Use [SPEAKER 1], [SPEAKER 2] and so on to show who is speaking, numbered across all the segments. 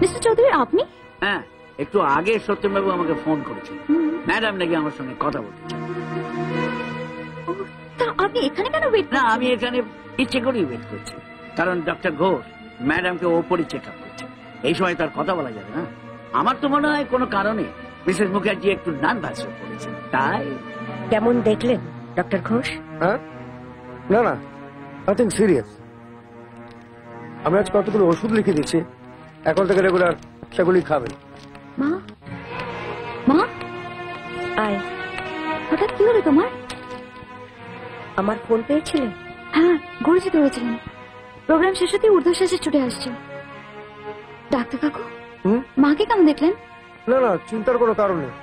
[SPEAKER 1] Mister Chowdhury আপনি?
[SPEAKER 2] হ্যাঁ, একটু আগে সত্যমবাবু আমাকে ফোন করেছিল। ম্যাডাম নাকি আমার সঙ্গে কথা বলতে চান।
[SPEAKER 1] তা আপনি এখানে কেন ওয়েট?
[SPEAKER 2] না, আমি এখানে ইচ্ছে করেই ওয়েট করছি, কারণ ডক্টর ঘোষ ম্যাডামকে ওপরই চেক আপ করছে। এই সময় তার কথা বলা যাবে না। আমার তো মনে হয় কোনো কারণে মিসেস মুখার্জি একটু নার্ভাস হয়ে পড়েছে, তাই।
[SPEAKER 3] কেমন দেখলেন ডক্টর ঘোষ?
[SPEAKER 4] হ্যাঁ, না না, নাথিং সিরিয়াস। আমি আজ কতগুলো ওষুধ লিখে দিচ্ছি, এখন থেকে রেগুলার সেগুলি খাবেন।
[SPEAKER 1] মা, মা,
[SPEAKER 3] আয়।
[SPEAKER 1] হঠাৎ কি হলো তোমার?
[SPEAKER 3] আমার ফোন পেয়েছিলে?
[SPEAKER 1] হ্যাঁ, ঘুরে যেতে হয়েছিলেন। প্রোগ্রাম শেষ হতে ঊর্ধ্বশ্বাসে ছুটে আসছে। ডাক্তার কাকু, মাকে কেমন দেখলেন?
[SPEAKER 4] না না, চিন্তার কোনো কারণ নেই।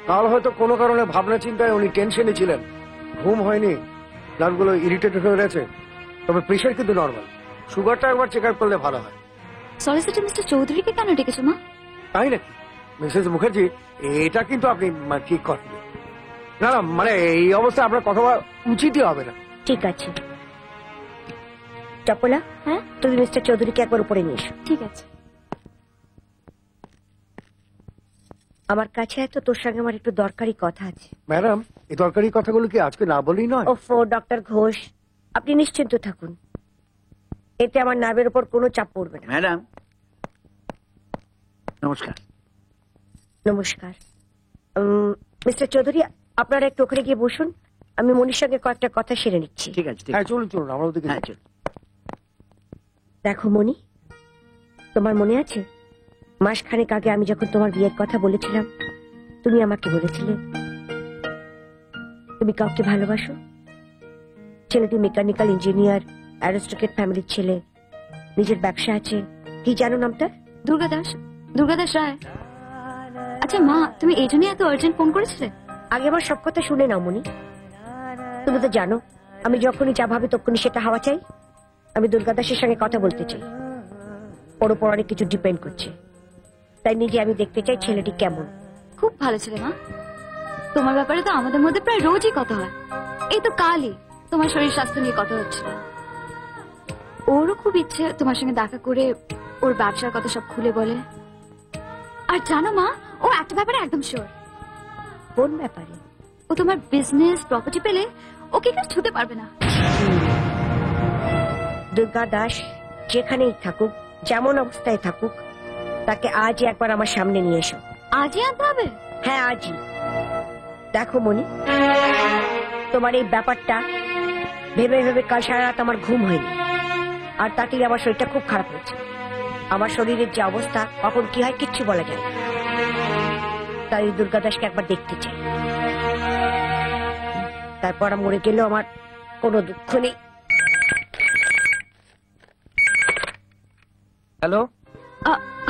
[SPEAKER 4] কাল হয়তো কোনো কারণে ভাবনা চিন্তায় উনি টেনশনে ছিলেন, ঘুম হয়নি, নার্ভগুলো ইরিটেটেড হয়ে গেছে। তবে প্রেশার কিন্তু নর্মাল। সুগারটা একবার চেক আপ করলে ভালো হয়।
[SPEAKER 1] সলিসিটর মিস্টার চৌধুরীকে কেন ডেকেছো মা?
[SPEAKER 4] তাই নাকি? মিসেস মুখার্জি, এটা কিন্তু আপনি ঠিক করেন। না না, মানে এই অবস্থায় আপনার কথা বলা উচিতই হবে না।
[SPEAKER 3] ঠিক আছে চপলা,
[SPEAKER 1] হ্যাঁ
[SPEAKER 3] তুমি মিস্টার চৌধুরীকে একবার উপরে নিয়ে এসো।
[SPEAKER 1] ঠিক আছে।
[SPEAKER 3] আমার কাছে তো তোর সঙ্গে আমার একটু দরকারি কথা আছে।
[SPEAKER 4] ম্যাডাম, এই দরকারি কথাগুলো কি আজকে না বলেই নয়?
[SPEAKER 3] ওফো ডক্টর ঘোষ, আপনি নিশ্চিন্ত থাকুন, এতে আমার নার্ভের উপর কোনো চাপ পড়বে না।
[SPEAKER 2] ম্যাডাম নমস্কার।
[SPEAKER 3] নমস্কার। মিস্টার চৌধুরী, আপনারা একটু ওখানে গিয়ে বসুন, আমি মনির সঙ্গে কয়েকটা কথা সেরে নিচ্ছি।
[SPEAKER 2] ঠিক আছে, ঠিক
[SPEAKER 4] হ্যাঁ,
[SPEAKER 2] আছে।
[SPEAKER 4] চলুন চলুন, আমরা ওদিকে
[SPEAKER 2] হ্যাঁ, চলুন।
[SPEAKER 3] দেখো মনি, তোমার মনে আছে মাসখানেক আগে আমি যখন তোমার বিয়ের কথা বলেছিলাম, তুমি আমাকে বলেছিলে তুমি কাউকে ভালোবাসো। ছেলেটি মেকানিক্যাল ইঞ্জিনিয়ার, অ্যারিস্টোক্রেট ফ্যামিলির ছেলে, নিজের ব্যবসা আছে। কি জানো নামটা?
[SPEAKER 1] দুর্গাদাস, দুর্গাদাস রায়। আচ্ছা মা, তুমি এই জন্য এত আর্জেন্ট ফোন করেছিলে?
[SPEAKER 3] আগে আমার সব কথা শুনে নাও মনি। তুমি তো জানো আমি যখনই যা ভাবি তখনই সেটা হওয়া চাই। আমি দুর্গাদাসের সঙ্গে কথা বলতে চাই, ওর উপর অনেক কিছু ডিপেন্ড করছে। তাই নিজে আমি দেখতে চাই ছেলেটি কেমন।
[SPEAKER 1] খুব ভালো ছেলে মা। তোমার ব্যাপারে তো আমাদের মধ্যে প্রায় রোজই কথা হয়। এই তো কালই তোমার শরীর স্বাস্থ্য নিয়ে কথা হচ্ছিল। ওরও খুব ইচ্ছে তোমার সঙ্গে দেখা করে ওর ব্যবসার কথা সব খুলে বলে। আর জানো মা, ও একটা ব্যাপারে একদম শিওর।
[SPEAKER 3] কোন ব্যাপারে?
[SPEAKER 1] ও তোমার বিজনেস প্রপার্টি পেলে ওকে কেউ ছুতে পারবে না।
[SPEAKER 3] দুর্গা দাস যেখানেই থাকুক, যেমন অবস্থায় থাকুক, তাকে আজই একবার আমার সামনে নিয়ে এসো।
[SPEAKER 1] আজই আনতে হবে?
[SPEAKER 3] হ্যাঁ, আজই। দেখো মনি, তোমার এই ব্যাপারটা ভেবে ভেবে কাল সারা রাত আমার ঘুম হয়নি, আর তাতেই আমার শরীরটা খুব খারাপ হয়েছে। আমার শরীরের যে অবস্থা, কখন কি হয় কিচ্ছু বলা যায় না। তাই দুর্গা দাসকে একবার দেখতে চাই। তারপর মরে গেলেও আমার কোনো দুঃখ নেই।
[SPEAKER 5] হ্যালো।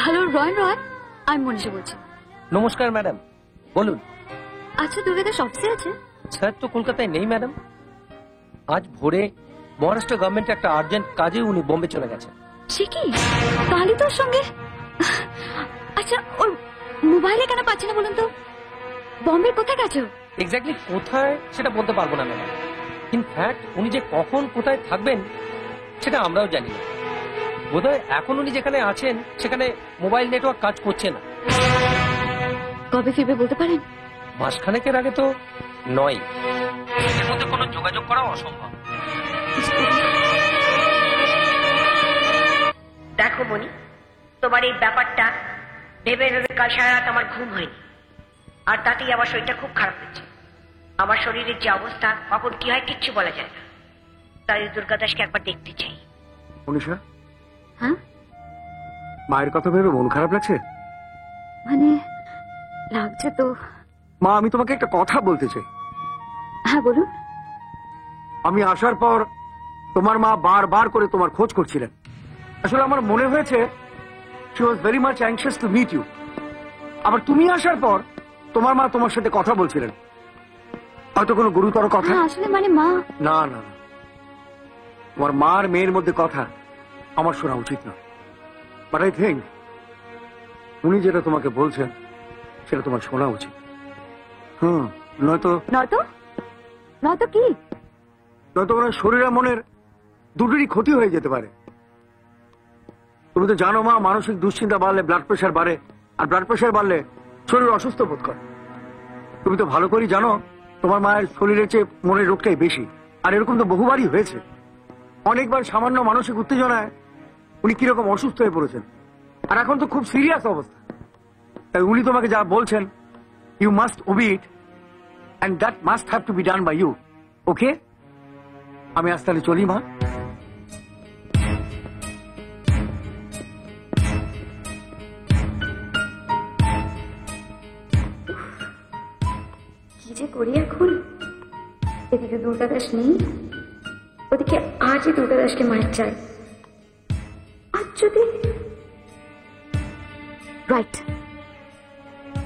[SPEAKER 1] হ্যালো রয়, রয় আমি মনীষা বলছি।
[SPEAKER 5] নমস্কার ম্যাডাম, বলুন।
[SPEAKER 1] আচ্ছা দুর্গাদাস অফিসে আছে?
[SPEAKER 5] স্যার তো কলকাতায় নেই ম্যাডাম। আজ ভোরে মহারাষ্ট্র গভর্নমেন্টের একটা আর্জেন্ট কাজে উনি বোম্বে চলে গেছেন।
[SPEAKER 1] সে কি, তাহলে তোর সঙ্গে? আচ্ছা ওর মোবাইলে কেন পাচ্ছে না বলুন তো? বম্বে কোথায় গেছো?
[SPEAKER 5] এক্স্যাক্টলি কোথায় সেটা বলতে পারবো না ম্যাডাম। ইনফ্যাক্ট উনি যে কখন কোথায় থাকবেন সেটা আমরাও জানি না। বোধহয় এখন উনি যেখানে আছেন সেখানে মোবাইল নেটওয়ার্ক কাজ করছে না।
[SPEAKER 1] কবে ফিরবে বলতে পারেন?
[SPEAKER 5] মাসখানেকের আগে তো নয়, এর মধ্যে কোনো যোগাযোগ করা অসম্ভব।
[SPEAKER 3] দেখো মনি, তোমার এই ব্যাপারটা ভেবে ভেবে কাল সারা রাত আমার ঘুম হয়নি, আর তাতেই আমার শরীরটা খুব খারাপ হয়েছে। আমার শরীরের যে অবস্থা, কখন কি হয় কিচ্ছু বলা যায় না। তাই দুর্গা দাসকে একবার দেখতে চাই।
[SPEAKER 4] মনীষা,
[SPEAKER 1] হ্যাঁ
[SPEAKER 4] মায়ের কথা ভেবে মন খারাপ লাগছে?
[SPEAKER 1] মানে লাগছে তো।
[SPEAKER 4] মা, আমি তোমাকে একটা কথা বলতে চাই।
[SPEAKER 1] হ্যাঁ বলুন।
[SPEAKER 4] আমি আসার পর তোমার মা বারবার করে তোমার খোঁজ করছিলেন। আসলে আমার মনে হয়েছে she was very much anxious to meet you। আবার তুমি আসার পর তোমার মা তোমার সাথে কথা বলছিলেন, হয়তো কোনো গুরুতর কথা।
[SPEAKER 1] হ্যাঁ আসলে মানে মা।
[SPEAKER 4] না না না, তোমার মার মেয়ের মধ্যে কথা আমার শোনা উচিত না। বাট আই থিঙ্ক উনি যেটা তোমাকে বলছেন সেটা তোমার শোনা উচিত। নয়তো
[SPEAKER 1] নয়তো নয়তো কি?
[SPEAKER 4] নয়তো ওনার শরীর আর মনের দুটোরই ক্ষতি হয়ে যেতে পারে। তুমি তো জানো মা, মানসিক দুশ্চিন্তা বাড়লে ব্লাড প্রেশার বাড়ে, আর ব্লাড প্রেশার বাড়লে শরীর অসুস্থ বোধ করে। তুমি তো ভালো করেই জানো তোমার মায়ের শরীরের চেয়ে মনের রোগটাই বেশি, আর এরকম তো বহুবারই হয়েছে। অনেকবার সামান্য মানসিক উত্তেজনায় উনি কিরকম অসুস্থ হয়ে পড়েছেন, আর এখন তো খুব সিরিয়াস অবস্থা। তাই উনি তোমাকে যা বলছেন, you must obey it, and that must have to be done by you. Okay, আমি আজ তাহলে চলি মা।
[SPEAKER 1] কি যে করি এখন? এদিকে দুর্গাদাস নেই, ওদিকে আজই দুর্গাদাসকে মায়ের চাই। আজ যদি রাইট,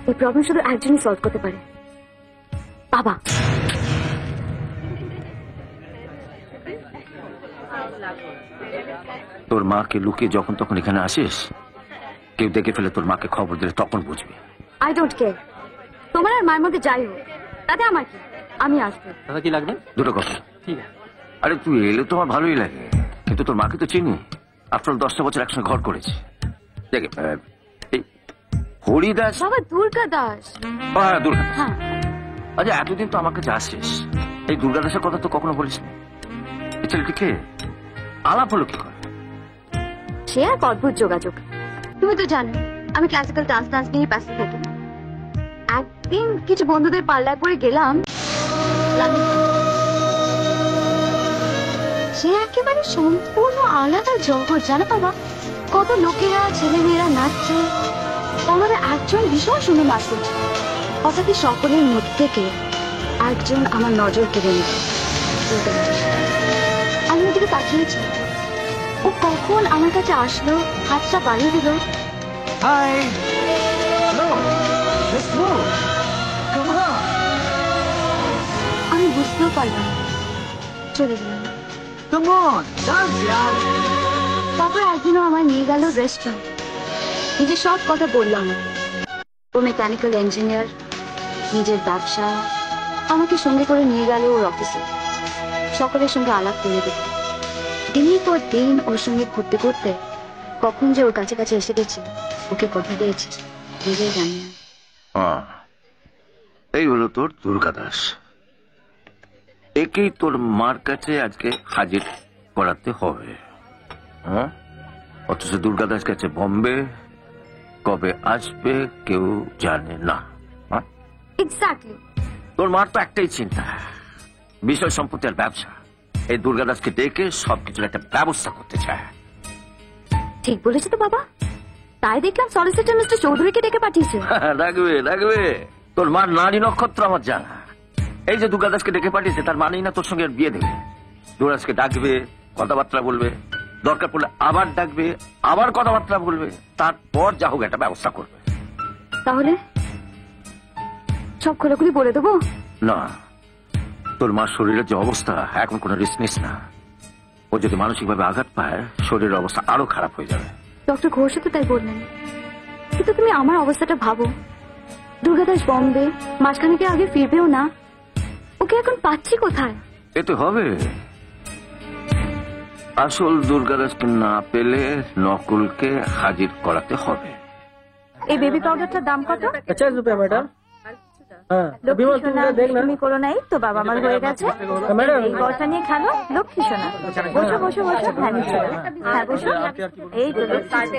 [SPEAKER 1] এই প্রবলেম শুধু একজনই সলভ করতে পারে, বাবা।
[SPEAKER 6] তোর মাকে লুকিয়ে যখন তখন এখানে আসিস, কেউ দেখে ফেলে তোর মাকে খবর দিলে তখন বুঝবি।
[SPEAKER 1] আই ডোন্ট কেয়ার, তোমার আর মায়ের মধ্যে যাই হোক, তাতে আমার কি, আমি আসবো।
[SPEAKER 5] দাদা কি লাগবে?
[SPEAKER 6] দুটো কথা।
[SPEAKER 5] ঠিক আছে।
[SPEAKER 6] আরে তুই এলে তো আমার ভালোই লাগে, কিন্তু তোর মাকে তো চিনি, আফটার 10টা বছর একসঙ্গে ঘর করেছি। দেখ এই হরিদাস,
[SPEAKER 1] বাবা দুর্গাদাস।
[SPEAKER 6] হ্যাঁ দুর্গা।
[SPEAKER 1] হ্যাঁ,
[SPEAKER 6] আচ্ছা এতদিন তো আমার কাছে আসিস, এই দুর্গাদাসের কথা তো কখনো বলিস না। এই ছেলেটিকে আলাপ হলো কি করে?
[SPEAKER 1] সে এক অদ্ভুত যোগাযোগ। তুমি তো জানো আমি ক্লাসিক্যাল ডান্স নিয়ে ব্যস্ত থাকি। একদিন কিছু বন্ধুদের পাল্লায় পরে গেলাম, সে একেবারে সম্পূর্ণ আলাদা জগৎ, জানো বাবা। কত লোকেরা ছেলেমেয়েরা নাচছে, তার মধ্যে একজন ভীষণ সুন্দর নাচ করছে। হঠাৎই সকলের মধ্যে থেকে একজন আমার নজর কেড়ে নিল। আমি ওদিকে তাকিয়েছি, ও কখন আমার কাছে আসলো, হাতটা বাড়িয়ে দিল।
[SPEAKER 4] Hi, hello, let's go, come on.
[SPEAKER 1] আমি বুঝতেও পারলাম, চলে গেলাম।
[SPEAKER 4] কাম অন, ডান্স ইয়ার।
[SPEAKER 1] তারপর একদিনও আমার নিয়ে গেল রেস্টুরেন্ট। নিজের সব কথা বললাম, ও মেকানিক্যাল ইঞ্জিনিয়ার, নিজের ব্যবসা। আমাকে সঙ্গে করে নিয়ে গেল ওর অফিসে, সকলের সঙ্গে আলাপ করে দিল। দিনের পর দিন ওর সঙ্গে ঘুরতে ঘুরতে কখন যে ওর কাছে কাছে এসে গেছে, ওকে কথা দিয়েছে নিজেই জানি না।
[SPEAKER 6] এই হলো তোর দুর্গাদাস, একেই তোর মার কাছে আজকে হাজির করাতে হবে। হ্যাঁ, অথচ দুর্গাদাস গেছে বোম্বে, কবে আসবে কেউ জানে না।
[SPEAKER 1] এক্স্যাক্টলি।
[SPEAKER 6] তোর মার তো একটাই চিন্তা, বিষয় সম্পত্তি আর ব্যবসা। এই দুর্গাদাসকে ডেকে সবকিছুর একটা ব্যবস্থা করতে চায়।
[SPEAKER 1] ঠিক বলেছে তো বাবা, তাই দেখলাম সলিসিটর মিস্টার চৌধুরীকে ডেকে পাঠিয়েছে।
[SPEAKER 6] রাখবে রাখবে, তোর মার নারী নক্ষত্র আমার জানা। এই যে দুর্গাদাসকে ডেকে পাঠিয়েছে তার মানেই না তোর সঙ্গে বিয়ে দেবে। দুর্গাদাসকে ডাকবে, কথাবার্তা বলবে, দরকার পড়লে আবার ডাকবে, আবার কথাবার্তা বলবে, তারপর যা হোক একটা ব্যবস্থা করবে।
[SPEAKER 1] তাহলে সব খোলাখুলি বলে দেবো?
[SPEAKER 6] না, তোর মার শরীরের যে অবস্থা, এখন কোনো রিস্ক নিস না। ও যদি মানসিকভাবে আঘাত পায়, শরীরের অবস্থা আরো খারাপ হয়ে যাবে।
[SPEAKER 1] ডক্টর ঘোষও তো তাই বললেন, কিন্তু তুমি আমার অবস্থাটা ভাবো। দুর্গাদাস বম্বে, মাঝখানে আগে ফিরবেও না, ওকে এখন পাচ্ছি কোথায়?
[SPEAKER 6] এতে হবে, আসল দুর্গাদাসকে না পেলে নকুলকে হাজির করাতে হবে।
[SPEAKER 1] এই বেবি পাউডারটার দাম কত?
[SPEAKER 5] 50 रुपया मैडम।
[SPEAKER 1] লক্ষ্মী সোনা, তুমি করো নাই তো, বাবা আমার হয়ে গেছে।
[SPEAKER 5] ম্যাডাম
[SPEAKER 1] এই বলটা নিয়ে খালো, লক্ষ্মী সোনা। বসো বসো বসো, হ্যাঁ নিচে। হ্যাঁ বসো, এই তো লক্ষ্মী।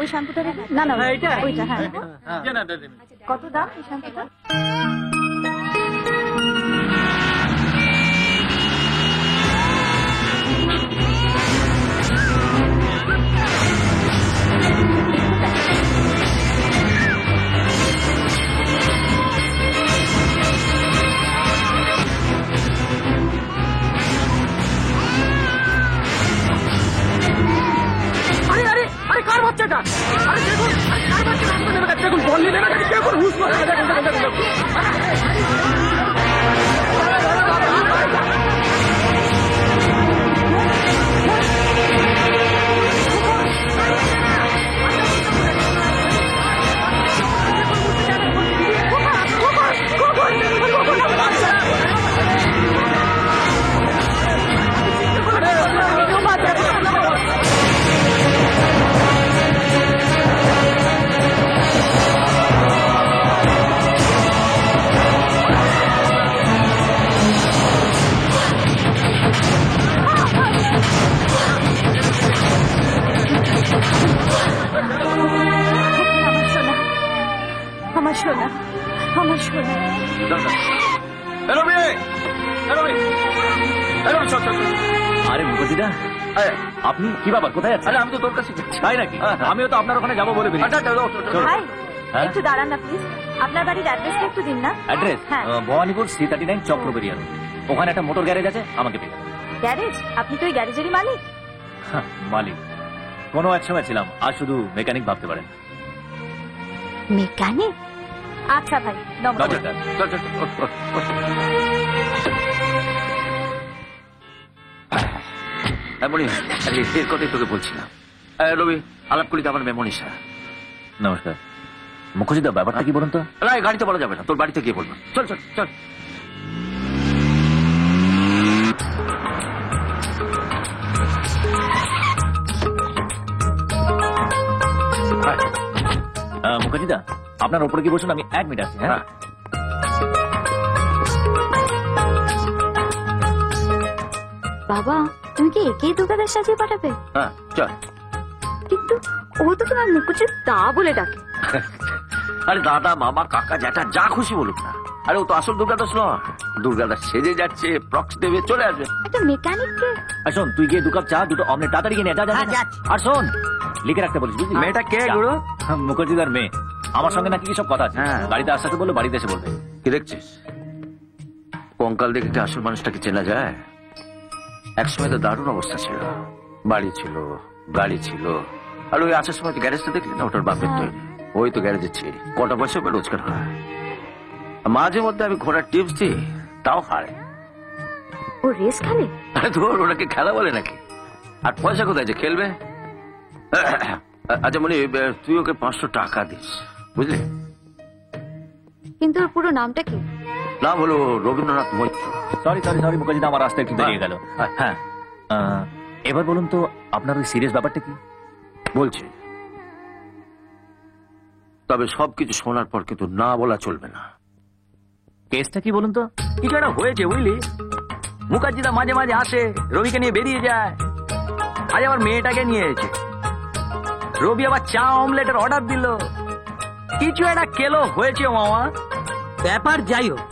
[SPEAKER 1] ওই শ্যাম্পুটা রেখে না না ওইটা, হ্যাঁ। কত দাম এই শ্যাম্পুটা?
[SPEAKER 4] আরে আরে আরে, কার বাচ্চাটা? আরে দেখুন, কার বাচ্চাটা? দেখুন, বললি না দেখুন, হুশ করে দেখুন, দেখুন, দেখুন।
[SPEAKER 3] শোনো।
[SPEAKER 6] আরে মুখার্জিদা, আপনি কি বাবা কোথায় আছেন? আরে আমি তো তোর কাছে তাই নাকি? আমিও তো আপনার ওখানে যাবো বলে বেরিয়েছি।
[SPEAKER 7] ভাই
[SPEAKER 6] হ্যাঁ?
[SPEAKER 7] একটু দাঁড়ান না প্লিজ, আপনার বাড়ির অ্যাড্রেসটা একটু দিন না।
[SPEAKER 6] অ্যাড্রেস
[SPEAKER 7] হ্যাঁ।
[SPEAKER 6] Bhabanipur C39 Chakraberia road. ওখানে একটা মোটর গ্যারেজ আছে, আমাকে পেয়ে যাবেন।
[SPEAKER 7] গ্যারেজ? আপনি তো ওই গ্যারেজেরই মালিক?
[SPEAKER 6] হ্যাঁ, মালিক কোনো এক সময় ছিলাম, আর শুধু মেকানিক ভাবতে পারেন।
[SPEAKER 1] মেকানিক?
[SPEAKER 7] আচ্ছা ভাই, নমস্কার।
[SPEAKER 6] নমস্কার। এমনই এর কথাই তোকে বলছিলাম। রবি, আলাপ করি তো আমার মেমনিশা। নমস্কার মুখুজিদা, ব্যাপারটা কি বলুন তো? না, এই গাড়িতে বলা যাবে না, তোর বাড়িতে গিয়ে বলবো। চল চল চল। মুখার্জিদা, আপনার ওপরে কি বসুন, আমি 1 মিনিট আছি। হ্যাঁ,
[SPEAKER 1] বাবা, তুমি কি একেই দুর্গাদাস সাজিয়ে পাঠাবে?
[SPEAKER 6] হ্যাঁ, চল।
[SPEAKER 1] কিন্তু ও তো তোমার মুকুচে তা বলে ডাকে।
[SPEAKER 6] আরে দাদা, মামা, কাকা, জ্যাঠা যা খুশি বলুক না। আরে ও তো আসল দুর্গাদাস নয়, দুর্গাদাস সেজে যাচ্ছে, প্রক্স দেবে, চলে আসবে।
[SPEAKER 1] একটা মেকানিককে
[SPEAKER 6] আর শোন, তুই গিয়ে 2 কাপ চা, 2টো অমলেট তাড়াতাড়ি কিনে যা। আর শোন, লিখে রাখতে বলিস, বুঝলি?
[SPEAKER 4] মেয়েটা কে গুরু?
[SPEAKER 6] মুখার্জিদার মেয়ে। আমার সঙ্গে নাকি কি সব কথা আছে।
[SPEAKER 4] হ্যাঁ।
[SPEAKER 6] বাড়িতে আসতে বললো, বাড়িতে এসে বলবে। কি দেখছিস? কঙ্কাল দেখে কি আসল মানুষটাকে চেনা যায়? একসময় তো দারুণ অবস্থা ছিল, বাড়ি ছিল, গাড়ি ছিল। আর ওই আসার সময় গ্যারেজটা দেখলি না, ওটার বাপের তৈরি। ওই তো গ্যারেজের চেয়ে কটা পয়সা করে রোজগার হয়। মাঝে মধ্যে আমি ঘোড়ার টিপস দিই, তাও হারে।
[SPEAKER 1] ও রেস খেলে?
[SPEAKER 6] আরে ধর, ওনাকে খেলা বলে নাকি? আর পয়সা কোথায় যে খেলবে? আচ্ছা মনি, তুই ওকে 500 টাকা দিস, বুঝলি?
[SPEAKER 1] কিন্তু ওর পুরো নামটা কি?
[SPEAKER 6] নাম হলো রবীন্দ্রনাথ মৈত্র। সরি মুখার্জিদা, আমার রাস্তা একটু বেরিয়ে গেল। হ্যাঁ, এবার বলুন তো, আপনার ওই সিরিয়াস ব্যাপারটা কি? বলছি, তবে সবকিছু শোনার পর কিন্তু না বলা চলবে না। কেসটা কি বলুন তো?
[SPEAKER 8] কিছু একটা হয়েছে বুঝলি। মুখার্জিদা মাঝে মাঝে আসে, রবিকে নিয়ে বেরিয়ে যায়। আজ আবার মেয়েটাকে নিয়ে এসেছে। রবি আবার চা অমলেটের অর্ডার দিল। কিছু একটা কেলো হয়েছে মামা।
[SPEAKER 9] ব্যাপার যাই হোক,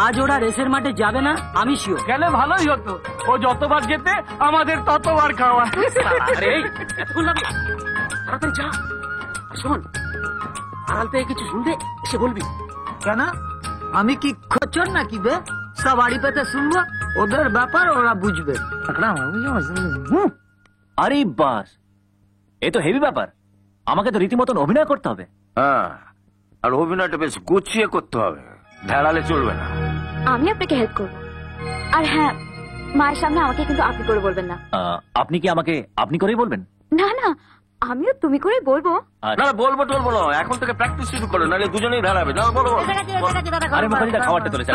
[SPEAKER 9] আজ ওরা রেসের মাঠে যাবে না, আমি শিওর।
[SPEAKER 4] গেলে ভালোই হতো, ও যতবার যেতে আমাদের ততবার খাওয়া।
[SPEAKER 9] আরে এই, এতক্ষণ লাগলো? তাড়াতাড়ি যা। আর শোন, আড়াল থেকে কিছু শুনলে এসে বলবি।
[SPEAKER 10] কেন, আমি কি খচ্চর নাকি বে? সব আড়ি পেতে শুনবো, ওদের ব্যাপার ওরা বুঝবে।
[SPEAKER 6] আরে বাস, এ তো হেভি ব্যাপার। আমাকে তো রীতিমতন অভিনয় করতে হবে। হ্যাঁ, আর অভিনয়টা বেশ গুছিয়ে করতে হবে, ঢেড়ালে চলবে না।
[SPEAKER 1] আমি আপনাকে হেল্প করবো। আর হ্যাঁ, মায়ের সামনে আমাকে কিন্তু আপনি করে বলবেন না।
[SPEAKER 6] আপনি কি আমাকে আপনি করেই বলবেন?
[SPEAKER 1] না না, আমিও তুমি করে বলবো।
[SPEAKER 6] না, বলবো টলবো না, এখন থেকে প্র্যাকটিস শুরু করো, নাহলে দুজনেই ঢেড়াবে। না, বলো। আরে মুখার্জিদা, খাবারটা চলে চল।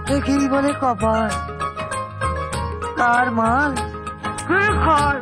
[SPEAKER 10] দেখি বলে কপাল, কার মাল,
[SPEAKER 3] ঘর